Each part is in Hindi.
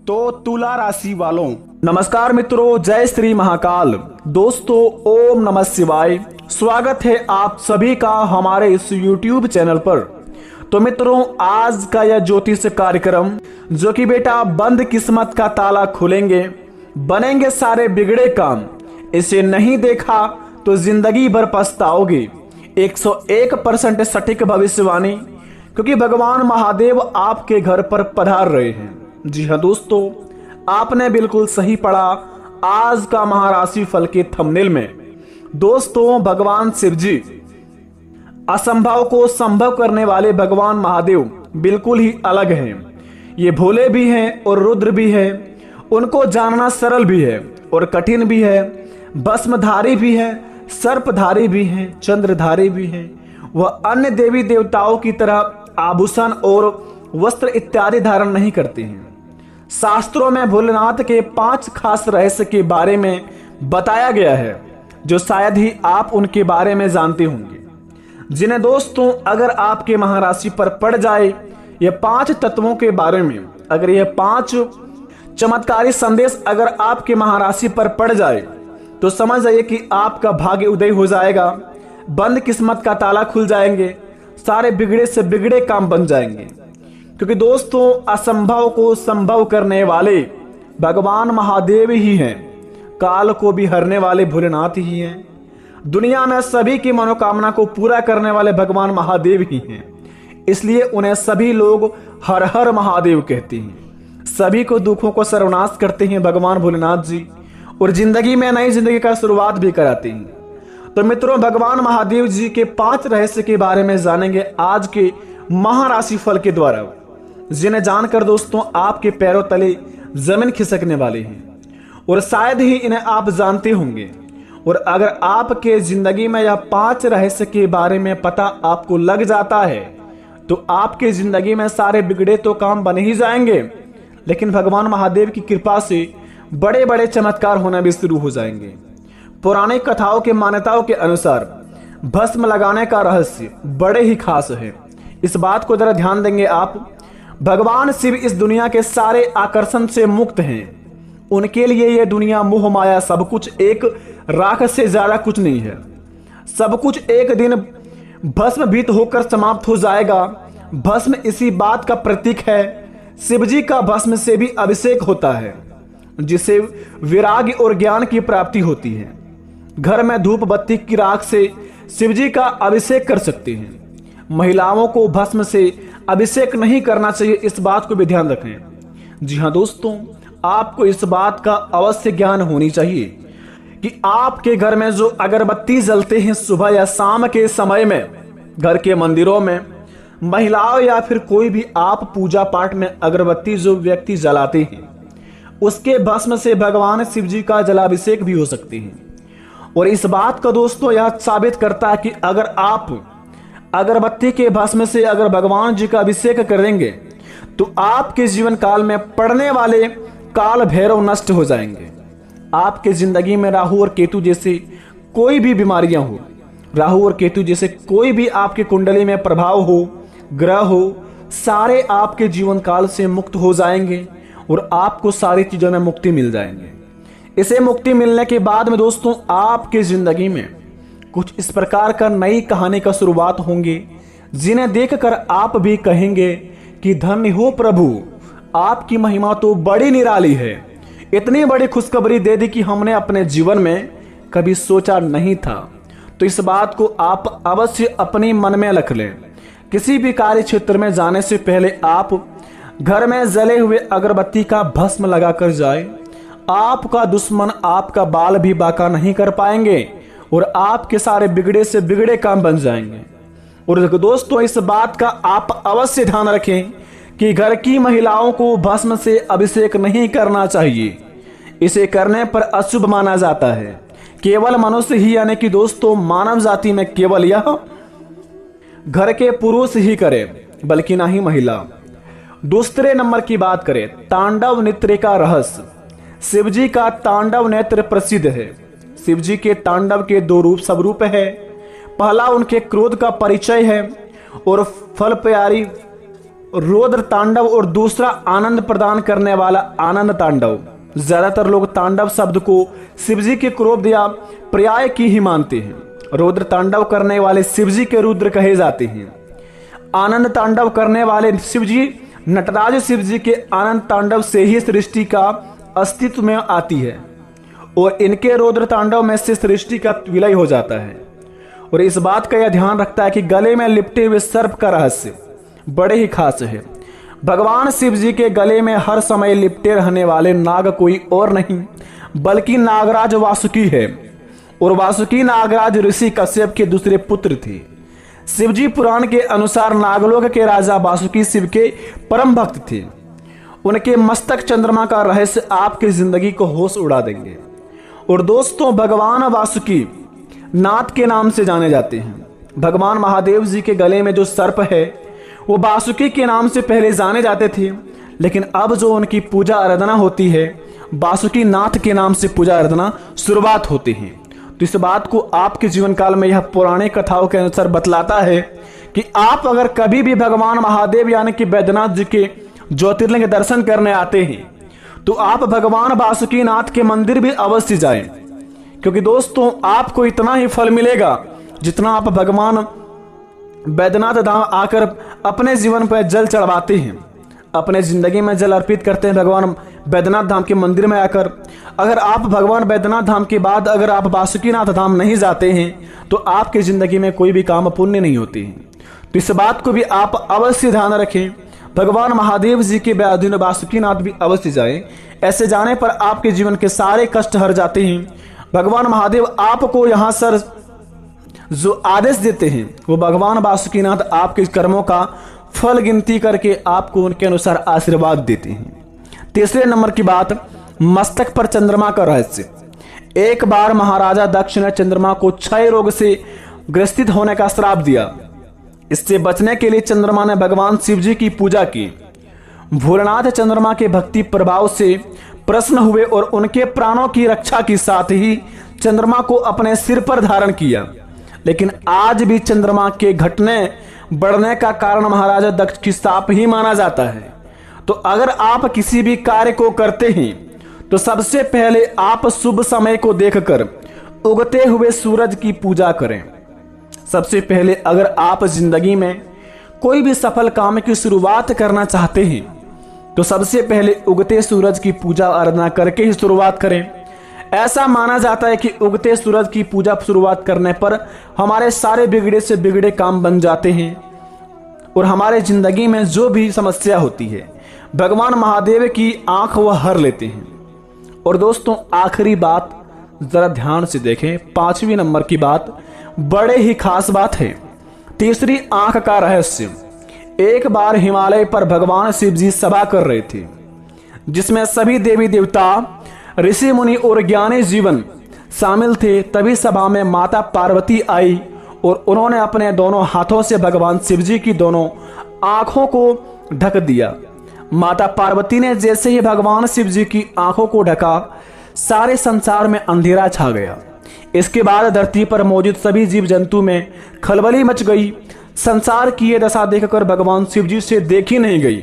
तो तुला राशि वालों, नमस्कार मित्रों, जय श्री महाकाल। दोस्तों, ओम नमः शिवाय। स्वागत है आप सभी का हमारे इस YouTube चैनल पर। तो मित्रों, आज का यह ज्योतिष कार्यक्रम जो कि बेटा बंद किस्मत का ताला खुलेंगे, बनेंगे सारे बिगड़े काम, इसे नहीं देखा तो जिंदगी भर पछताओगे। 101% सटीक भविष्यवाणी, क्योंकि भगवान महादेव आपके घर पर पधार रहे हैं। जी हाँ दोस्तों, आपने बिल्कुल सही पढ़ा। आज का महाराशि फल के थंबनेल में दोस्तों, भगवान शिव जी, असंभव को संभव करने वाले भगवान महादेव बिल्कुल ही अलग हैं। ये भोले भी हैं और रुद्र भी हैं। उनको जानना सरल भी है और कठिन भी है। भस्मधारी भी है, सर्पधारी भी हैं, चंद्रधारी भी हैं। वह अन्य देवी देवताओं की तरह आभूषण और वस्त्र इत्यादि धारण नहीं करते हैं। शास्त्रों में भोलेनाथ के 5 खास रहस्य के बारे में बताया गया है, जो शायद ही आप उनके बारे में जानते होंगे। जिन्हें दोस्तों, अगर आपके महाराशि पर पड़ जाए ये 5 तत्वों के बारे में, अगर ये 5 चमत्कारी संदेश अगर आपके महाराशि पर पड़ जाए तो समझ जाइए कि आपका भाग्य उदय हो जाएगा, बंद किस्मत का ताला खुल जाएंगे, सारे बिगड़े से बिगड़े काम बन जाएंगे। क्योंकि दोस्तों, असंभव को संभव करने वाले भगवान महादेव ही हैं। काल को भी हरने वाले भोलेनाथ ही हैं। दुनिया में सभी की मनोकामना को पूरा करने वाले भगवान महादेव ही हैं। इसलिए उन्हें सभी लोग हर हर महादेव कहते हैं। सभी को दुखों को सर्वनाश करते हैं भगवान भोलेनाथ जी, और जिंदगी में नई जिंदगी का शुरुआत भी कराते हैं। तो मित्रों, भगवान महादेव जी के 5 रहस्य के बारे में जानेंगे आज के महाराशि फल के द्वारा, जिन्हें जानकर दोस्तों आपके पैरों तले जमीन खिसकने वाले हैं, और शायद ही इन्हें आप जानते होंगे। और अगर आपके जिंदगी में यह 5 रहस्य के बारे में पता आपको लग जाता है तो आपके जिंदगी में सारे बिगड़े तो काम बन ही जाएंगे, लेकिन भगवान महादेव की कृपा से बड़े बड़े चमत्कार होना भी शुरू हो जाएंगे। पौराणिक कथाओं के मान्यताओं के अनुसार भस्म लगाने का रहस्य बड़े ही खास है। इस बात को जरा ध्यान देंगे आप। भगवान शिव इस दुनिया के सारे आकर्षण से मुक्त हैं। उनके लिए यह दुनिया मोह माया सब कुछ एक राख से ज्यादा कुछ नहीं है। सब कुछ एक दिन भस्मभीत होकर समाप्त हो जाएगा। भस्म इसी बात का प्रतीक है। शिवजी का भस्म से भी अभिषेक होता है, जिससे विराग और ज्ञान की प्राप्ति होती है। घर में धूप बत्ती की राख से शिवजी का अभिषेक कर सकते हैं। महिलाओं को भस्म से अभिषेक नहीं करना चाहिए, इस बात को भी ध्यान रखें। जी हाँ दोस्तों, आपको इस बात का अवश्य ज्ञान होनी चाहिए कि आपके घर में जो अगरबत्ती जलते हैं सुबह या शाम के समय में, घर के मंदिरों में महिलाओं या फिर कोई भी आप पूजा पाठ में अगरबत्ती जो व्यक्ति जलाते हैं, उसके भस्म से भगवान शिव जी का जलाभिषेक भी हो सकते हैं। और इस बात का दोस्तों यह साबित करता है कि अगर आप अगरबत्ती के भस्म से अगर भगवान जी का अभिषेक करेंगे तो आपके जीवन काल में पड़ने वाले काल भैरव नष्ट हो जाएंगे। आपके जिंदगी में राहु और केतु जैसे कोई भी बीमारियां हो, राहु और केतु जैसे कोई भी आपके कुंडली में प्रभाव हो, ग्रह हो, सारे आपके जीवन काल से मुक्त हो जाएंगे और आपको सारी चीजों में मुक्ति मिल जाएंगे। इसे मुक्ति मिलने के बाद में दोस्तों आपके जिंदगी में कुछ इस प्रकार का नई कहानी का शुरुआत होंगे, जिन्हें देखकर आप भी कहेंगे कि धन्य हो प्रभु, आपकी महिमा तो बड़ी निराली है। इतनी बड़ी खुशखबरी दे दी कि हमने अपने जीवन में कभी सोचा नहीं था। तो इस बात को आप अवश्य अपने मन में रख लें। किसी भी कार्य क्षेत्र में जाने से पहले आप घर में जले हुए अगरबत्ती का भस्म लगाकर जाए। आपका दुश्मन आपका बाल भी बाका नहीं कर पाएंगे और आपके सारे बिगड़े से बिगड़े काम बन जाएंगे। और दोस्तों, इस बात का आप अवश्य ध्यान रखें कि घर की महिलाओं को भस्म से अभिषेक नहीं करना चाहिए। इसे करने पर अशुभ माना जाता है। केवल मनुष्य ही, यानी कि दोस्तों मानव जाति में केवल यह घर के पुरुष ही करे, बल्कि ना ही महिला। दूसरे नंबर की बात करें, तांडव नृत्य का रहस्य। शिवजी का तांडव नृत्य प्रसिद्ध है। शिवजी के तांडव के 2 रूप स्वरूप है। पहला उनके क्रोध का परिचय है और फल प्यारी रौद्र तांडव और दूसरा आनंद प्रदान करने वाला आनंद तांडव। ज्यादातर लोग तांडव शब्द को शिवजी के क्रोध या पर्याय की ही मानते हैं। रौद्र तांडव करने वाले शिवजी के रुद्र कहे जाते हैं। आनंद तांडव करने वाले शिवजी नटराज शिवजी के आनंद तांडव से ही सृष्टि का अस्तित्व में आती है और इनके रौद्र तांडव में से सृष्टि का विलय हो जाता है। और इस बात का यह ध्यान रखता है कि गले में लिपटे हुए सर्प का रहस्य बड़े ही खास है। भगवान शिव जी के गले में हर समय लिपटे रहने वाले नाग कोई और नहीं बल्कि नागराज वासुकी है और वासुकी नागराज ऋषि कश्यप के दूसरे पुत्र थे। शिवजी पुराण के अनुसार नागलोक के राजा वासुकी शिव के परम भक्त थे। उनके मस्तक चंद्रमा का रहस्य आपकी जिंदगी को होश उड़ा देंगे। और दोस्तों, भगवान वासुकी नाथ के नाम से जाने जाते हैं। भगवान महादेव जी के गले में जो सर्प है वो वासुकी के नाम से पहले जाने जाते थे, लेकिन अब जो उनकी पूजा आराधना होती है वासुकी नाथ के नाम से पूजा आराधना शुरुआत होती है। तो इस बात को आपके जीवन काल में यह पुराने कथाओं के अनुसार बतलाता है कि आप अगर कभी भी भगवान महादेव यानी कि बैद्यनाथ जी के ज्योतिर्लिंग के दर्शन करने आते हैं तो आप भगवान वासुकी नाथ के मंदिर भी अवश्य जाएं, क्योंकि दोस्तों आपको इतना ही फल मिलेगा जितना आप भगवान बैद्यनाथ धाम आकर अपने जीवन पर जल चढ़वाते हैं, अपने जिंदगी में जल अर्पित करते हैं भगवान बैद्यनाथ धाम के मंदिर में आकर। अगर आप भगवान बैद्यनाथ धाम के बाद अगर आप वासुकीनाथ धाम नहीं जाते हैं तो आपकी जिंदगी में कोई भी काम पुण्य नहीं होती है। तो इस बात को भी आप अवश्य ध्यान रखें। भगवान महादेव जी के अधीन वासुकीनाथ भी अवश्य जाएं। ऐसे जाने पर आपके जीवन के सारे कष्ट हर जाते हैं। भगवान महादेव आपको यहाँ सर जो आदेश देते हैं वो भगवान वासुकीनाथ आपके कर्मों का फल गिनती करके आपको उनके अनुसार आशीर्वाद देते हैं। तीसरे नंबर की बात, मस्तक पर चंद्रमा का रहस्य। एक बार महाराजा दक्ष ने चंद्रमा को क्षय रोग से ग्रसित होने का श्राप दिया। इससे बचने के लिए चंद्रमा ने भगवान शिव जी की पूजा की। भोलेनाथ चंद्रमा के भक्ति प्रभाव से प्रसन्न हुए और उनके प्राणों की रक्षा के साथ ही चंद्रमा को अपने सिर पर धारण किया। लेकिन आज भी चंद्रमा के घटने बढ़ने का कारण महाराजा दक्ष की शाप ही माना जाता है। तो अगर आप किसी भी कार्य को करते हैं तो सबसे पहले आप शुभ समय को देखकर उगते हुए सूरज की पूजा करें। सबसे पहले अगर आप जिंदगी में कोई भी सफल काम की शुरुआत करना चाहते हैं तो सबसे पहले उगते सूरज की पूजा आराधना करके ही शुरुआत करें। ऐसा माना जाता है कि उगते सूरज की पूजा शुरुआत करने पर हमारे सारे बिगड़े से बिगड़े काम बन जाते हैं और हमारे जिंदगी में जो भी समस्या होती है भगवान महादेव की आंख वह हर लेते हैं। और दोस्तों, आखिरी बात जरा ध्यान से देखें, 5वीं नंबर की बात बड़े ही खास बात है। तीसरी आंख का रहस्य। एक बार हिमालय पर भगवान शिव जी सभा कर रहे थे जिसमें सभी देवी देवता, ऋषि मुनि और ज्ञानी जीवन शामिल थे। तभी सभा में माता पार्वती आई और उन्होंने अपने दोनों हाथों से भगवान शिव जी की दोनों आंखों को ढक दिया। माता पार्वती ने जैसे ही भगवान शिव जी की आंखों को ढका सारे संसार में अंधेरा छा गया। इसके बाद धरती पर मौजूद सभी जीव जंतु में खलबली मच गई। संसार की यह दशा देखकर भगवान शिव जी से देखी नहीं गई।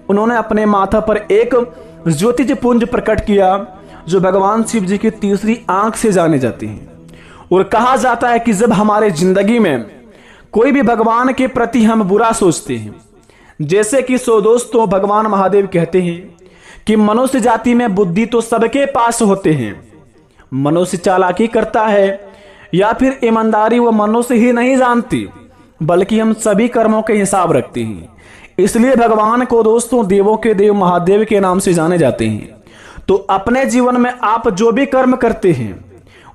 उन्होंने अपने माथा पर एक ज्योतिज पुंज प्रकट किया जो भगवान शिव जी की तीसरी आंख से जाने जाती है। और कहा जाता है कि जब हमारे जिंदगी में कोई भी भगवान के प्रति हम बुरा सोचते हैं, जैसे कि सो दोस्तों भगवान महादेव कहते हैं कि मनुष्य जाति में बुद्धि तो सबके पास होते हैं, मनुष्य चालाकी करता है या फिर ईमानदारी वो मनुष्य ही नहीं जानती बल्कि हम सभी कर्मों के हिसाब रखते हैं। इसलिए भगवान को दोस्तों देवों के देव महादेव के नाम से जाने जाते हैं। तो अपने जीवन में आप जो भी कर्म करते हैं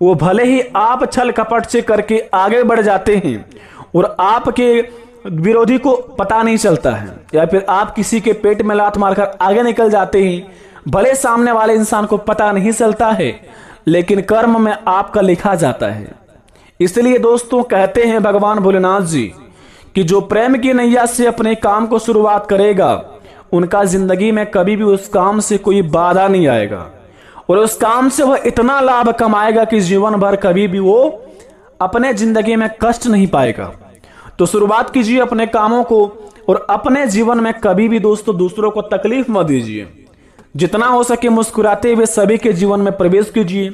वो भले ही आप छल कपट से करके आगे बढ़ जाते हैं और आपके विरोधी को पता नहीं चलता है, या फिर आप किसी के पेट में लात मारकर आगे निकल जाते हैं, भले सामने वाले इंसान को पता नहीं चलता है लेकिन कर्म में आपका लिखा जाता है। इसलिए दोस्तों कहते हैं भगवान भोलेनाथ जी कि जो प्रेम की नैया से अपने काम को शुरुआत करेगा उनका जिंदगी में कभी भी उस काम से कोई बाधा नहीं आएगा और उस काम से वह इतना लाभ कमाएगा कि जीवन भर कभी भी वो अपने जिंदगी में कष्ट नहीं पाएगा। तो शुरुआत कीजिए अपने कामों को, और अपने जीवन में कभी भी दोस्तों दूसरों को तकलीफ मत दीजिए। जितना हो सके मुस्कुराते हुए सभी के जीवन में प्रवेश कीजिए,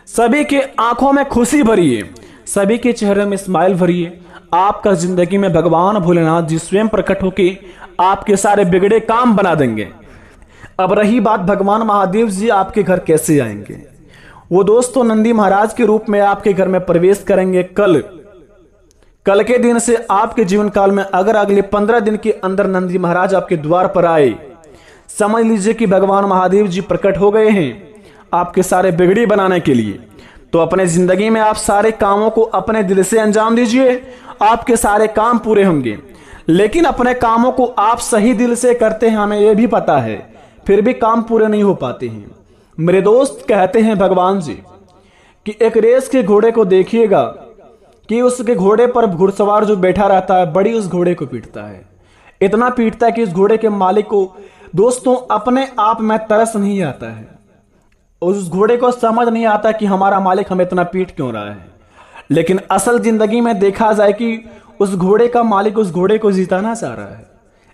सभी के आंखों में खुशी भरिए, सभी के चेहरे में स्माइल भरिए। आपका जिंदगी में भगवान भोलेनाथ जी स्वयं प्रकट होके आपके सारे बिगड़े काम बना देंगे। अब रही बात भगवान महादेव जी आपके घर कैसे आएंगे, वो दोस्तों नंदी महाराज के रूप में आपके घर में प्रवेश करेंगे कल के दिन से। आपके जीवन काल में अगर अगले 15 दिन के अंदर नंदी महाराज आपके द्वार पर आए, समझ लीजिए कि भगवान महादेव जी प्रकट हो गए हैं आपके सारे बिगड़ी बनाने के लिए। तो अपने जिंदगी में आप सारे कामों को अपने दिल से अंजाम दीजिए, आपके सारे काम पूरे होंगे। लेकिन अपने कामों को आप सही दिल से करते हैं, हमें यह भी पता है, फिर भी काम पूरे नहीं हो पाते हैं। मेरे दोस्त कहते हैं भगवान जी कि एक रेस के घोड़े को देखिएगा कि उसके घोड़े पर घुड़सवार जो बैठा रहता है बड़ी उस घोड़े को पीटता है, इतना पीटता है कि उस घोड़े के मालिक को दोस्तों अपने आप में तरस नहीं आता है। उस घोड़े को समझ नहीं आता कि हमारा मालिक हमें इतना पीट क्यों रहा है। लेकिन असल जिंदगी में देखा जाए कि उस घोड़े का मालिक उस घोड़े को जिताना चाह रहा है।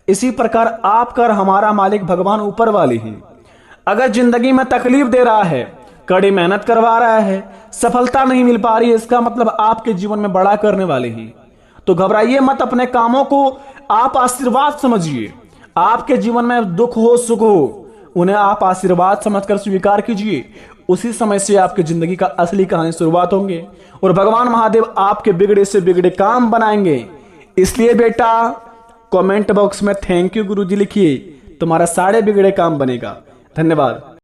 इसी प्रकार आपका और हमारा मालिक भगवान ऊपर वाले हैं। अगर जिंदगी में तकलीफ दे रहा है, कड़ी मेहनत करवा रहा है, सफलता नहीं मिल पा रही है, इसका मतलब आपके जीवन में बड़ा करने वाले हैं। तो घबराइए मत, अपने कामों को आप आशीर्वाद समझिए। आपके जीवन में दुख हो सुख हो, उन्हें आप आशीर्वाद समझकर स्वीकार कीजिए। उसी समय से आपकी जिंदगी का असली कहानी शुरुआत होंगे और भगवान महादेव आपके बिगड़े से बिगड़े काम बनाएंगे। इसलिए बेटा कमेंट बॉक्स में थैंक यू गुरुजी लिखिए, तुम्हारा सारे बिगड़े काम बनेगा। धन्यवाद।